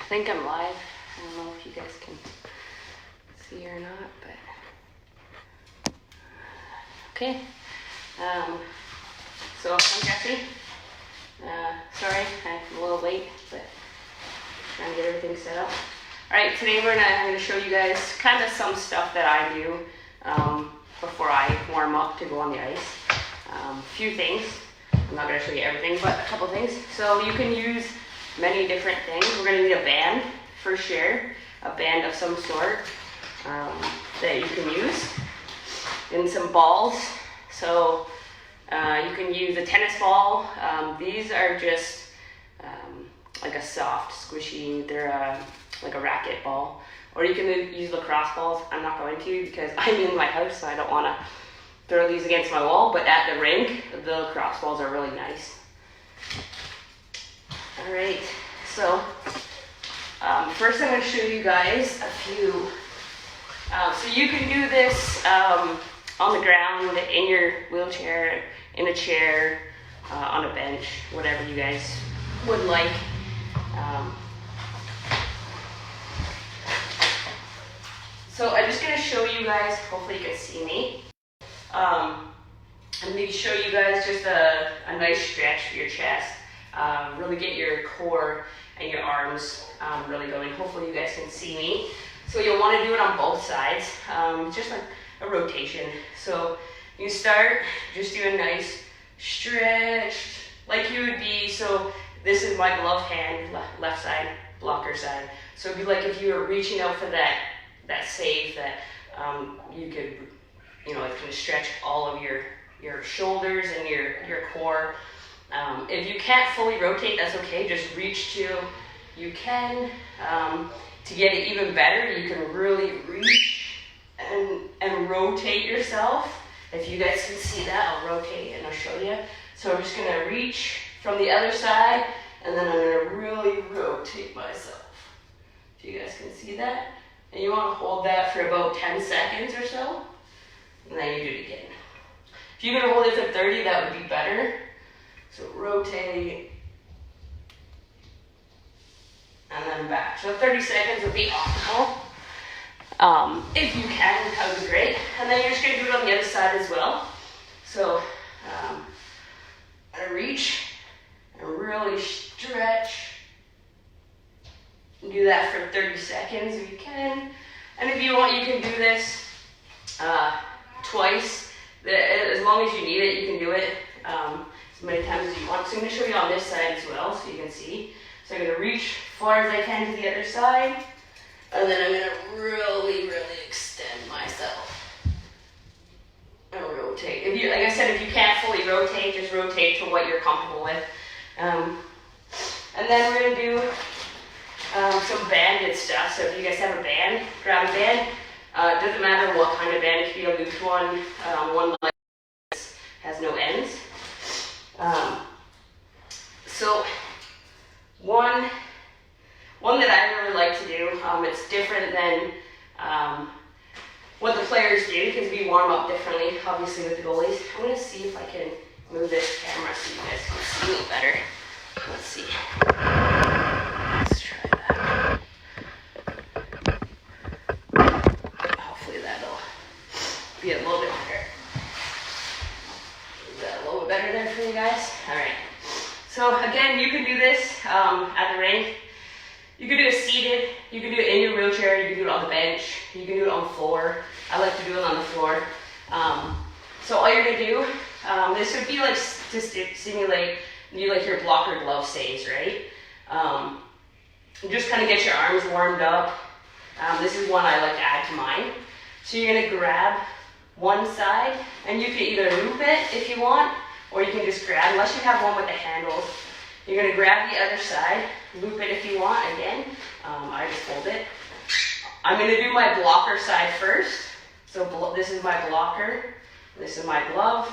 think I'm live. I don't know if you guys can see or not, but okay. So I'm Jessie. Sorry, I'm a little late, but trying to get everything set up. All right, today I'm gonna show you guys kind of some stuff that I do before I warm up to go on the ice. A few things. I'm not gonna show you everything, but a couple things. So you can use many different things. We're gonna need a band for sure, a band of some sort that you can use, and some balls. So you can use a tennis ball. These are just like a soft, squishy, they're like a racket ball. Or you can use lacrosse balls. I'm not going to because I'm in my house, so I don't want to throw these against my wall, but at the rink, the lacrosse balls are really nice. All right, so first I'm going to show you guys a few. So you can do this on the ground, in your wheelchair, in a chair, on a bench, whatever you guys would like. So I'm just going to show you guys, hopefully you can see me. I'm going to show you guys just a nice stretch for your chest. Really get your core and your arms really going. Hopefully you guys can see me. So you'll want to do it on both sides, just like a rotation. So you start, just do a nice stretch like you would be. So this is my glove hand, left side, blocker side. So it'd be like if you were reaching out for that save that you could, you know, it can stretch all of your shoulders and your core. If you can't fully rotate, that's okay. Just reach to, you can. To get it even better, you can really reach and rotate yourself. If you guys can see that, I'll rotate and I'll show you. So I'm just gonna reach from the other side, and then I'm gonna really rotate myself. If you guys can see that. And you wanna hold that for about 10 seconds or so, and then you do it again. If you're gonna hold it for 30, that would be better. So rotate, and then back. So 30 seconds would be optimal. If you can, that would be great. And then you're just gonna do it on the other side as well. So I reach and really stretch. Do that for 30 seconds if you can. And if you want, you can do this twice. As long as you need it, you can do it as many times as you want. So I'm going to show you on this side as well so you can see. So I'm going to reach as far as I can to the other side. And then I'm going to really, really extend myself. And rotate. If you, like I said, if you can't fully rotate, just rotate to what you're comfortable with. And then we're going to do some banded stuff. So if you guys have a band, grab a band. It doesn't matter what kind of band. It could be a loose one, one like this has no ends. So one that I really like to do, it's different than what the players do because we warm up differently, obviously with the goalies. I'm going to see if I can move this camera so you guys can see me better. Let's see. Let's try that. Hopefully that'll be a little bit better. Is that a little bit better there for you guys? All right. So again, you can do this at the rink. You can do it seated. You can do it in your wheelchair. You can do it on the bench. You can do it on the floor. I like to do it on the floor. So all you're gonna do, this would be like to simulate you like your blocker glove saves, right? Just kind of get your arms warmed up. This is one I like to add to mine. So you're gonna grab one side, and you can either loop it if you want, or you can just grab, unless you have one with the handles. You're gonna grab the other side, loop it if you want, again. I just hold it. I'm gonna do my blocker side first. So this is my blocker, this is my glove,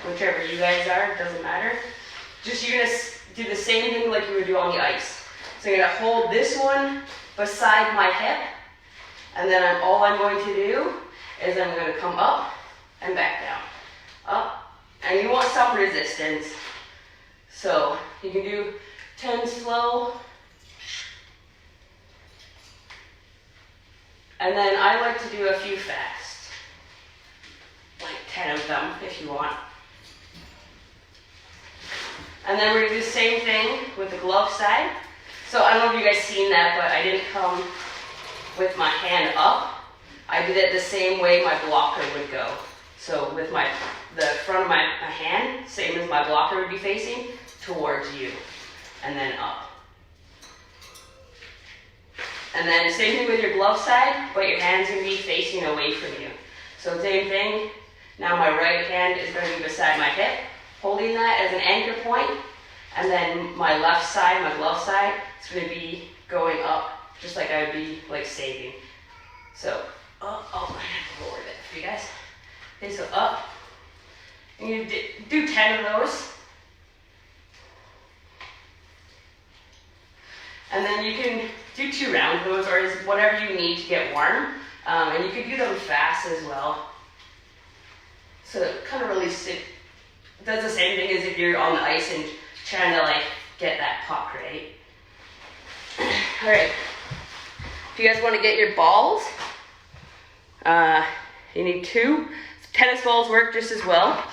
whichever you guys are, it doesn't matter. Just you're gonna do the same thing like you would do on the ice. So you're gonna hold this one beside my hip, and then all I'm going to do is I'm gonna come up and back down. Up, and you want some resistance. So you can do 10 slow, And then I like to do a few fast, like 10 of them if you want. And then we're gonna do the same thing with the glove side. So I don't know if you guys seen that, but I didn't come with my hand up. I did it the same way my blocker would go. So with the front of my hand, same as my blocker would be facing, towards you, and then up. And then same thing with your glove side, but your hand's gonna be facing away from you. So same thing, now my right hand is gonna be beside my hip, holding that as an anchor point, and then my left side, my glove side, is gonna be going up, just like I would be like saving. So, I have to lower that for you guys. Okay, so up, and you do 10 of those. And then you can do 2 rounds of those, or whatever you need to get warm. And you can do them fast as well. So it kind of really does the same thing as if you're on the ice and trying to like get that puck, right? All right. If you guys want to get your balls, you need 2. Tennis balls work just as well.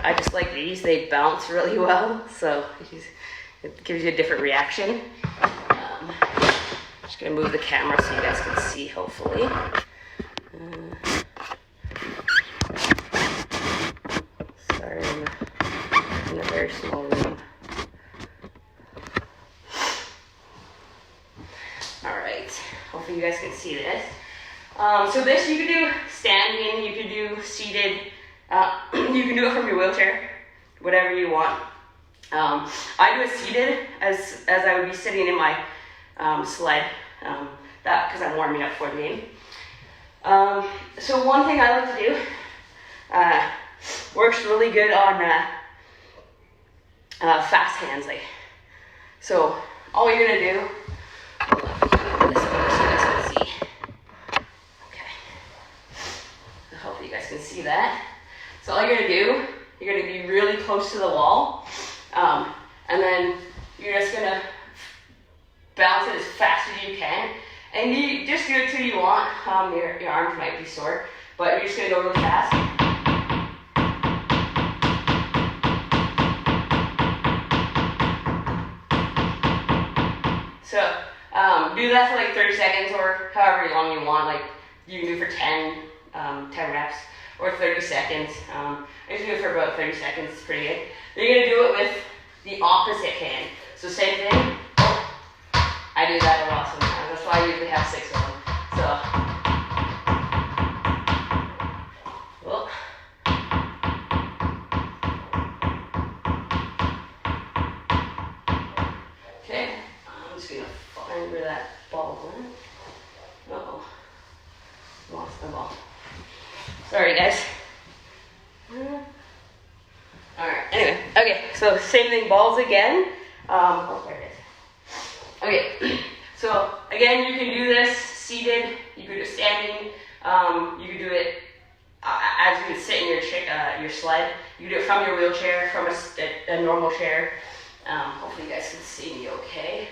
I just like these. They bounce really well, so it gives you a different reaction. Just gonna move the camera so you guys can see, hopefully. Sorry, I'm in a very small room. All right, hopefully you guys can see this. So this you can do standing, you can do seated, you can do it from your wheelchair, whatever you want. I do it seated as I would be sitting in my sled, because I'm warming up for the game. So one thing I like to do, works really good on fast hands. So all you're gonna do, hopefully you guys can see that. So all you're gonna do, you're gonna be really close to the wall, and then you're just gonna bounce it as fast as you can, and you just do it till you want. Your arms might be sore, but you're just gonna go really fast. So do that for like 30 seconds or however long you want. Like you can do for 10 reps or 30 seconds. I just do it for about 30 seconds. It's pretty good. Then you're gonna do it with the opposite hand. So same thing. I do that a lot sometimes. That's why I usually have 6 of them. So, well. Okay, I'm just gonna find where that ball went. Uh-oh, lost the ball. Sorry guys. Alright, anyway, okay, so same thing, balls again. There it is. Okay, so again, you can do this seated, you can do it standing, you can do it as you would sit in your sled. You can do it from your wheelchair, from a normal chair. Hopefully you guys can see me okay.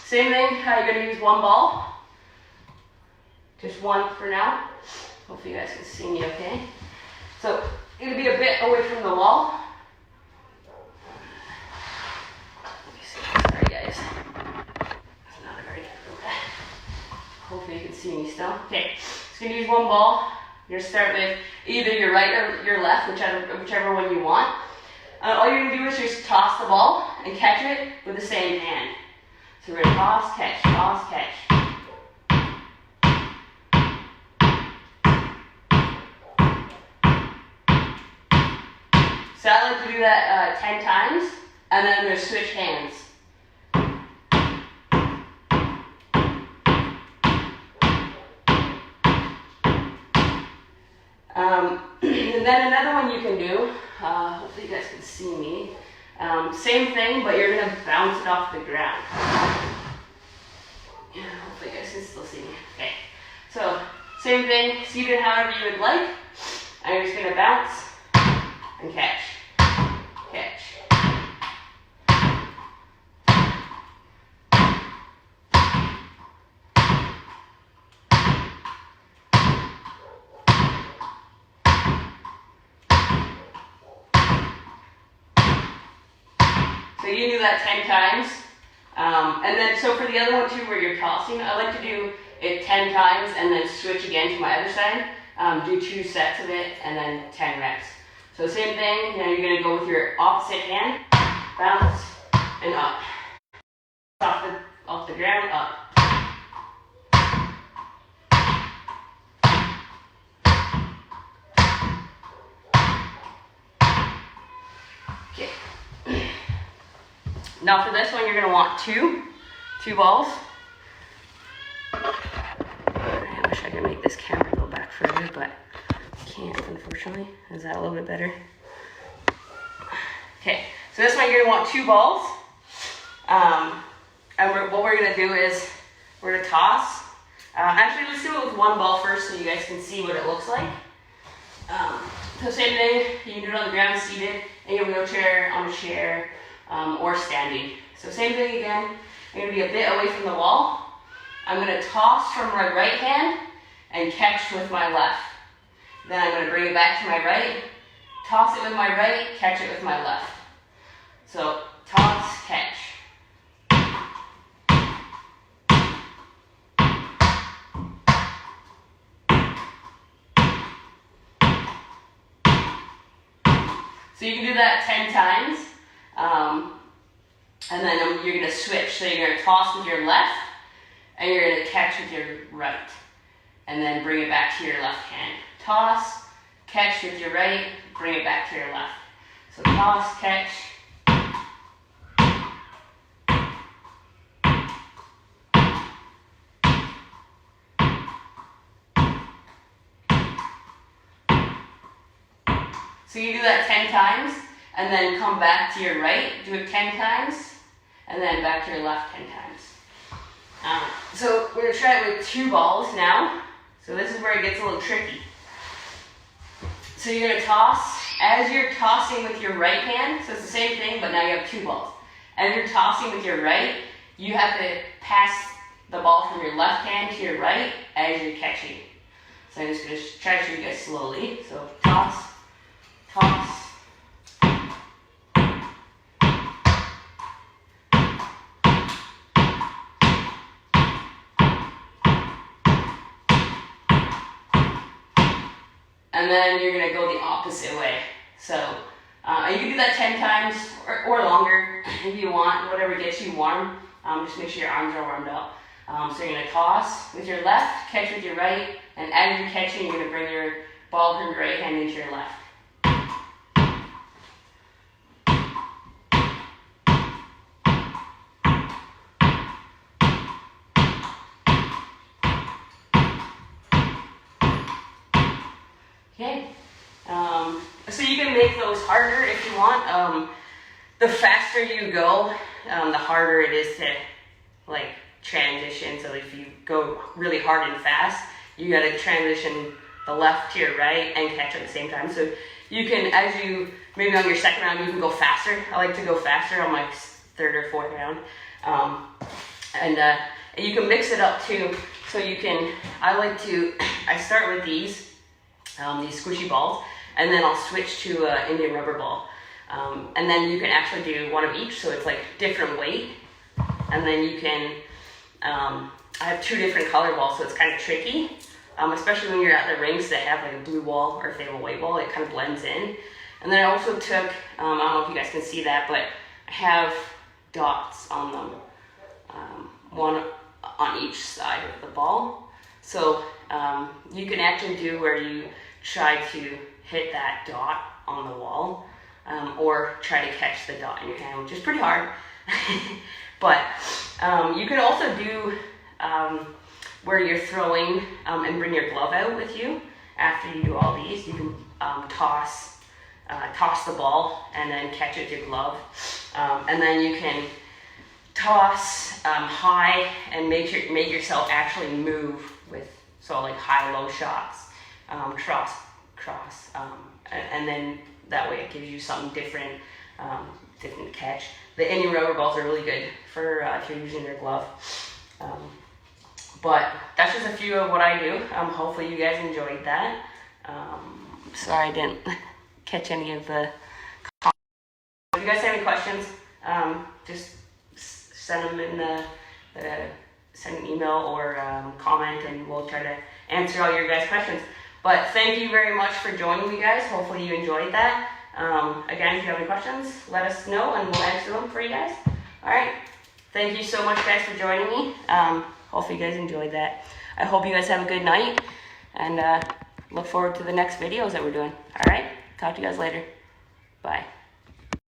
Same thing, you're going to use 1 ball. Just 1 for now. Hopefully you guys can see me okay. So, you're going to be a bit away from the wall. Let me see. Sorry guys. That's not a very good room. Hopefully you can see me still. Okay, so you're going to use 1 ball. You're going to start with either your right or your left, whichever one you want. All you're going to do is just toss the ball and catch it with the same hand. So we're going to toss, catch, toss, catch. So I like to do that 10 times, and then I'm going to switch hands. And then another one you can do, hopefully you guys can see me. Same thing, but you're gonna bounce it off the ground. Yeah, hopefully you guys can still see me. Okay, so same thing, seat it however you would like. And you're just gonna bounce and catch, catch. So you can do that 10 times. And then, so for the other one too, where you're tossing, I like to do it 10 times and then switch again to my other side. Do 2 sets of it and then 10 reps. So same thing, now you're gonna go with your opposite hand, bounce and up. Off the ground, up. Okay. Now for this one, you're gonna want two balls. I wish I could make this camera go back further, but I can't, unfortunately. Is that a little bit better? Okay, so this one you're gonna want 2 balls. And what we're gonna do is we're gonna toss. Actually, let's do it with 1 ball first so you guys can see what it looks like. So same thing, you can do it on the ground seated, in your wheelchair, on a chair, or standing. So same thing again, I'm gonna be a bit away from the wall. I'm gonna toss from my right hand and catch with my left. Then I'm gonna bring it back to my right, toss it with my right, catch it with my left. So toss, catch. So you can do that 10 times. And then you're gonna switch. So you're gonna toss with your left and you're gonna catch with your right. And then bring it back to your left hand. Toss, catch with your right, bring it back to your left. So toss, catch. So you do that 10 times, and then come back to your right, do it 10 times, and then back to your left 10 times. So we're gonna try it with 2 balls now. So this is where it gets a little tricky. So you're gonna toss, as you're tossing with your right hand, so it's the same thing, but now you have 2 balls. As you're tossing with your right, you have to pass the ball from your left hand to your right as you're catching. So I'm just gonna try to show you guys slowly. So toss, toss. And then you're gonna go the opposite way. So you can do that 10 times or longer if you want, whatever gets you warm. Just make sure your arms are warmed up. So you're gonna toss with your left, catch with your right, and as you're catching, you're gonna bring your ball from your right hand into your left. Okay, so you can make those harder if you want. The faster you go, the harder it is to like transition. So if you go really hard and fast, you gotta transition the left to your right and catch at the same time. So you can, as you, maybe on your second round, you can go faster. I like to go faster on my 3rd or 4th round. And you can mix it up too. So you can, I start with these squishy balls, and then I'll switch to an Indian rubber ball. And then you can actually do one of each, so it's like different weight. And then you can, I have 2 different color balls, so it's kind of tricky, especially when you're at the rinks that have like a blue ball or if they have a white ball, it kind of blends in. And then I also took, I don't know if you guys can see that, but I have dots on them, one on each side of the ball. So you can actually do where you try to hit that dot on the wall, or try to catch the dot in your hand, which is pretty hard. But you can also do where you're throwing and bring your glove out with you after you do all these. You can toss toss the ball and then catch it with your glove. And then you can toss high and make yourself actually move with, so like high-low shots, cross, and then that way it gives you something different, different catch. The Indian rubber balls are really good for if you're using your glove. But that's just a few of what I do. Hopefully you guys enjoyed that. Sorry I didn't catch any of the comments. If you guys have any questions, just send them in send an email or comment, and we'll try to answer all your guys' questions. But thank you very much for joining me, guys. Hopefully you enjoyed that. Again, if you have any questions, let us know and we'll answer them for you guys. All right. Thank you so much, guys, for joining me. Hopefully you guys enjoyed that. I hope you guys have a good night, and look forward to the next videos that we're doing. All right. Talk to you guys later. Bye.